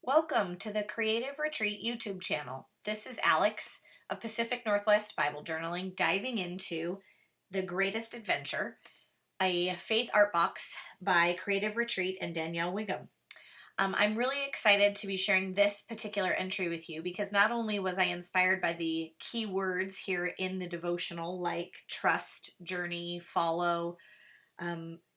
Welcome to the Creative Retreat YouTube channel. This is Alex of Pacific Northwest Bible Journaling diving into The Greatest Adventure, a faith art box by Creative Retreat and Danielle Wiggum. I'm really excited to be sharing this particular entry with you because not only was I inspired by the key words here in the devotional like trust, journey, follow,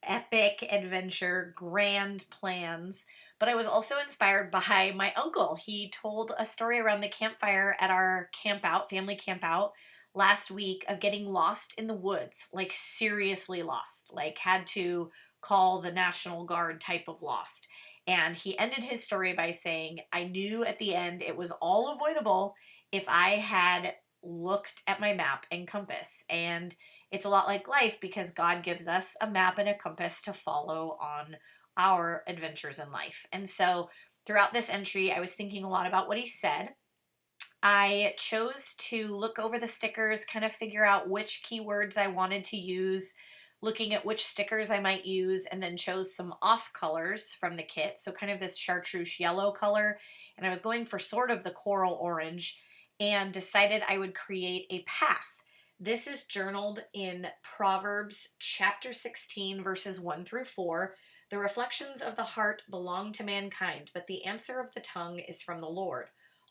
epic adventure, grand plans. But I was also inspired by my uncle. He told a story around the campfire at our camp out, family camp out last week of getting lost in the woods, like seriously lost, like had to call the National Guard type of lost. And he ended his story by saying, I knew at the end it was all avoidable if I had looked at my map and compass. And it's a lot like life because God gives us a map and a compass to follow on our adventures in life. And so throughout this entry, I was thinking a lot about what he said. I chose to look over the stickers, kind of figure out which keywords I wanted to use, looking at which stickers I might use, and then chose some off colors from the kit. So kind of this chartreuse yellow color. And I was going for sort of the coral orange and decided I would create a path. This is journaled in Proverbs chapter 16, verses 1 through 4. The reflections of the heart belong to mankind, but the answer of the tongue is from the Lord.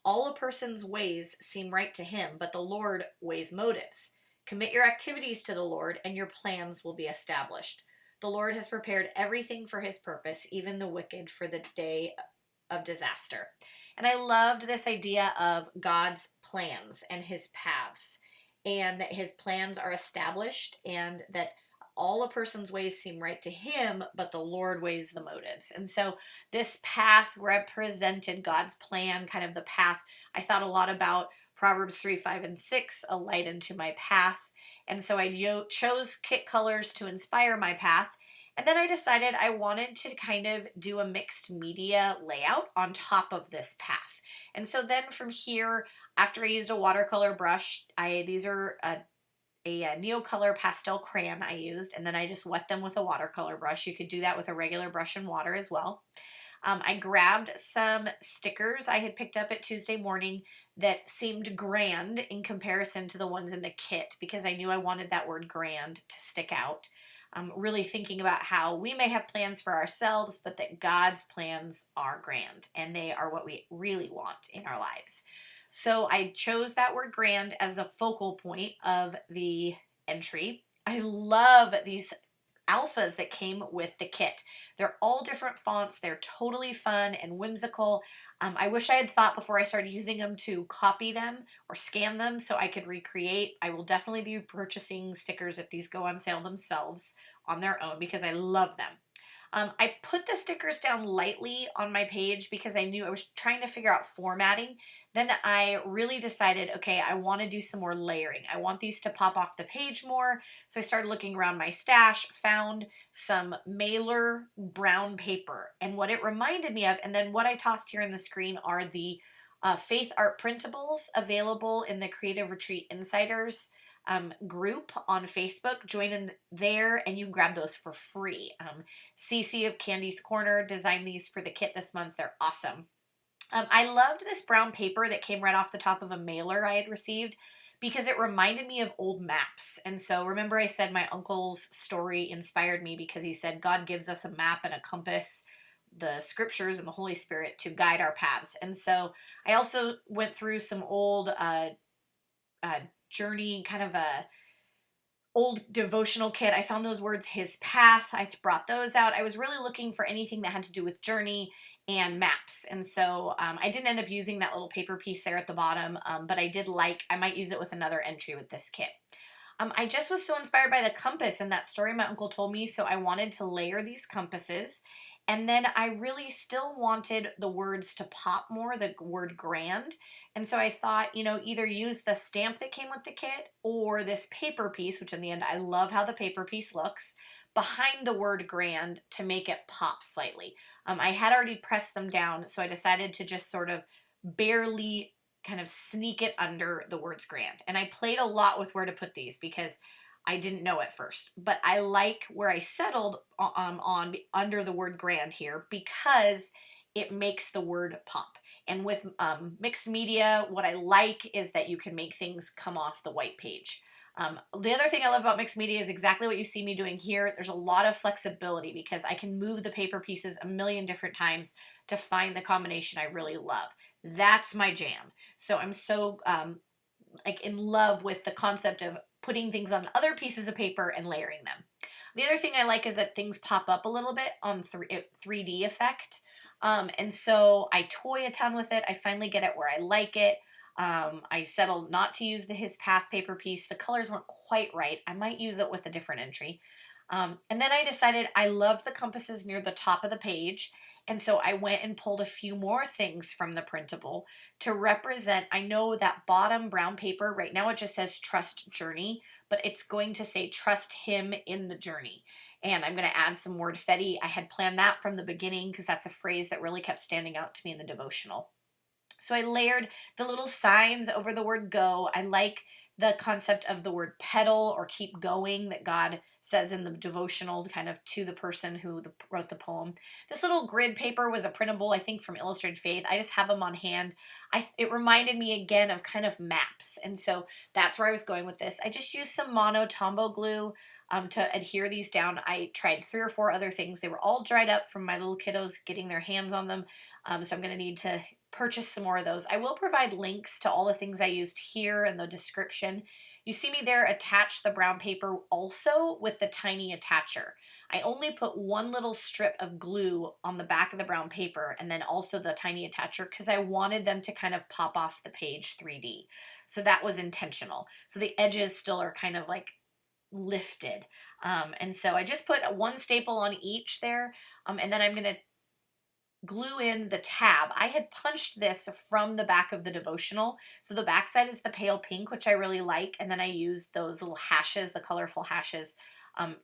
All a person's ways seem right to him, but the Lord weighs motives. Commit your activities to the Lord, and your plans will be established. The Lord has prepared everything for his purpose, even the wicked for the day of disaster. And I loved this idea of God's plans and his paths, and that his plans are established, and that all a person's ways seem right to him, but the Lord weighs the motives. And so this path represented God's plan, kind of the path. I thought a lot about Proverbs 3, 5, and 6, a light into my path. And so I chose kit colors to inspire my path. And then I decided I wanted to kind of do a mixed media layout on top of this path. And so then from here, after I used a watercolor brush, these are a Neocolor pastel crayon I used, and then I just wet them with a watercolor brush. You could do that with a regular brush and water as well. I grabbed some stickers I had picked up at Tuesday morning that seemed grand in comparison to the ones in the kit because I knew I wanted that word grand to stick out. Really thinking about how we may have plans for ourselves, but that God's plans are grand and they are what we really want in our lives. So I chose that word grand as the focal point of the entry. I love these alphas that came with the kit. They're all different fonts. They're totally fun and whimsical. I wish I had thought before I started using them to copy them or scan them so I could recreate. I will definitely be purchasing stickers if these go on sale themselves on their own because I love them. I put the stickers down lightly on my page because I knew I was trying to figure out formatting. Then I really decided, okay, I want to do some more layering. I want these to pop off the page more. So I started looking around my stash, found some mailer brown paper. And what it reminded me of, and then what I tossed here in the screen are the faith art printables available in the Creative Retreat Insiders group on Facebook. Join in there and you can grab those for free. CC of Candy's Corner designed these for the kit this month. They're awesome. I loved this brown paper that came right off the top of a mailer I had received because it reminded me of old maps. And so remember I said my uncle's story inspired me because he said God gives us a map and a compass, the scriptures and the Holy Spirit to guide our paths. And so I also went through some old journey, kind of a old devotional kit. I found those words, his path. I brought those out. I was really looking for anything that had to do with journey and maps. And so I didn't end up using that little paper piece there at the bottom, but I might use it with another entry with this kit. I just was so inspired by the compass and that story my uncle told me, so I wanted to layer these compasses. And then I really still wanted the words to pop more, the word grand. And so I thought, either use the stamp that came with the kit or this paper piece, which in the end, I love how the paper piece looks, behind the word grand to make it pop slightly. I had already pressed them down, so I decided to just sort of barely kind of sneak it under the words grand. And I played a lot with where to put these because I didn't know at first, but I like where I settled on under the word grand here because it makes the word pop. And with mixed media, what I like is that you can make things come off the white page. The other thing I love about mixed media is exactly what you see me doing here. There's a lot of flexibility because I can move the paper pieces a million different times to find the combination I really love. That's my jam. So I'm so like in love with the concept of putting things on other pieces of paper and layering them. The other thing I like is that things pop up a little bit on 3D effect. And so I toy a ton with it. I finally get it where I like it. I settled not to use his path paper piece. The colors weren't quite right. I might use it with a different entry. And then I decided I love the compasses near the top of the page. And so I went and pulled a few more things from the printable to represent. I know that bottom brown paper, right now it just says trust journey, but it's going to say trust him in the journey. And I'm going to add some wordfetti. I had planned that from the beginning because that's a phrase that really kept standing out to me in the devotional. So I layered the little signs over the word go. I like the concept of the word pedal or keep going that God says in the devotional kind of to the person who wrote the poem. This little grid paper was a printable, I think, from Illustrated Faith. I just have them on hand. It reminded me again of kind of maps. And so that's where I was going with this. I just used some mono Tombow glue to adhere these down. I tried 3 or 4 other things. They were all dried up from my little kiddos getting their hands on them. So I'm going to need to purchase some more of those. I will provide links to all the things I used here in the description. You see me there attach the brown paper also with the tiny attacher. I only put one little strip of glue on the back of the brown paper and then also the tiny attacher because I wanted them to kind of pop off the page 3D. So that was intentional. So the edges still are kind of like lifted. And so I just put one staple on each there. And then I'm going to glue in the tab. I had punched this from the back of the devotional. So the back side is the pale pink, which I really like. And then I used those little hashes, the colorful hashes,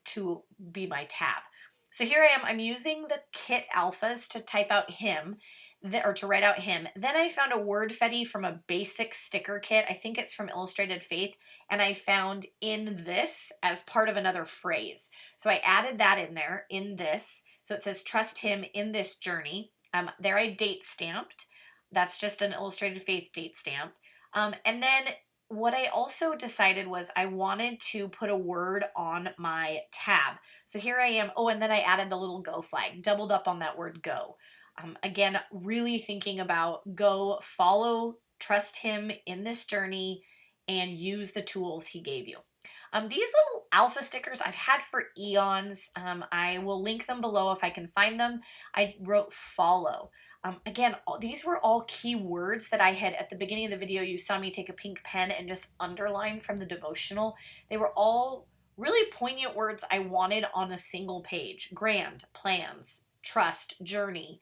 to be my tab. So here I am. I'm using the kit alphas to type out him, or to write out him. Then I found a wordfetti from a basic sticker kit. I think it's from Illustrated Faith. And I found in this as part of another phrase. So I added that in there, in this. So it says, trust him in this journey. There I date stamped. That's just an Illustrated Faith date stamp. And then what I also decided was I wanted to put a word on my tab. So here I am. Oh, and then I added the little go flag, doubled up on that word go. Again, really thinking about go, follow, trust him in this journey, and use the tools he gave you. These little alpha stickers I've had for eons. I will link them below if I can find them. I wrote follow. Again, these were all key words that I had at the beginning of the video. You saw me take a pink pen and just underline from the devotional. They were all really poignant words I wanted on a single page. Grand, plans, trust, journey,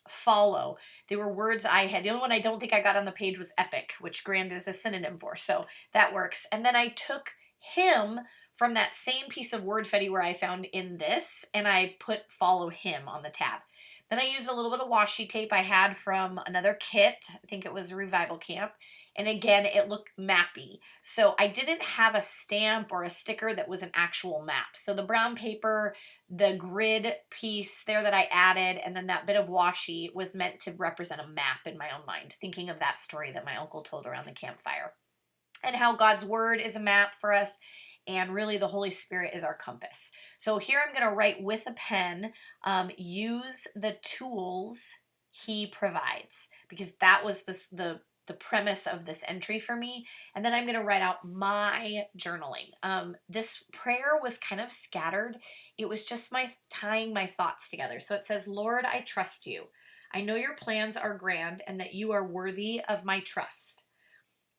follow. They were words I had. The only one I don't think I got on the page was epic, which grand is a synonym for. So that works. And then I took him from that same piece of wordfetti where I found in this, and I put follow him on the tab. Then I used a little bit of washi tape I had from another kit. I think it was a Revival Camp. And again, it looked mappy. So I didn't have a stamp or a sticker that was an actual map. So the brown paper, the grid piece there that I added, and then that bit of washi was meant to represent a map in my own mind, thinking of that story that my uncle told around the campfire. And how God's word is a map for us, and really the Holy Spirit is our compass. So here I'm going to write with a pen, use the tools he provides, because that was the premise of this entry for me. And then I'm going to write out my journaling. This prayer was kind of scattered. It was just my tying my thoughts together. So it says, Lord, I trust you. I know your plans are grand and that you are worthy of my trust.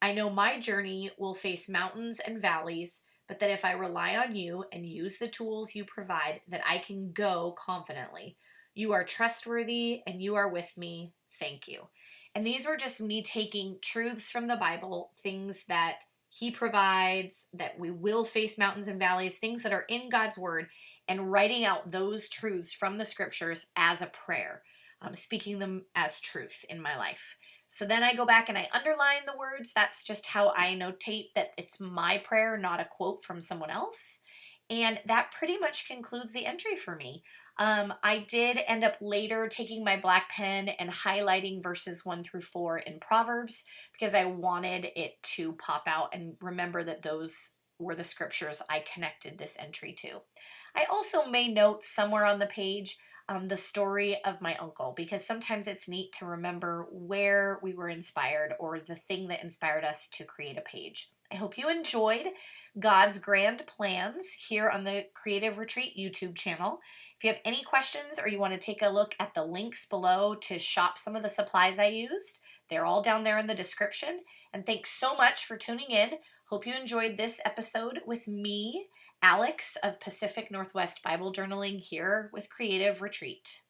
I know my journey will face mountains and valleys, but that if I rely on you and use the tools you provide, that I can go confidently. You are trustworthy and you are with me. Thank you. And these were just me taking truths from the Bible, things that he provides, that we will face mountains and valleys, things that are in God's word, and writing out those truths from the scriptures as a prayer, speaking them as truth in my life. So then I go back and I underline the words. That's just how I notate that it's my prayer, not a quote from someone else. And that pretty much concludes the entry for me. I did end up later taking my black pen and highlighting verses 1 through 4 in Proverbs because I wanted it to pop out and remember that those were the scriptures I connected this entry to. I also made notes somewhere on the page the story of my uncle, because sometimes it's neat to remember where we were inspired or the thing that inspired us to create a page. I hope you enjoyed God's grand plans here on the Creative Retreat YouTube channel. If you have any questions or you want to take a look at the links below to shop some of the supplies I used, they're all down there in the description. And thanks so much for tuning in. Hope you enjoyed this episode with me, Alex of Pacific Northwest Bible Journaling, here with Creative Retreat.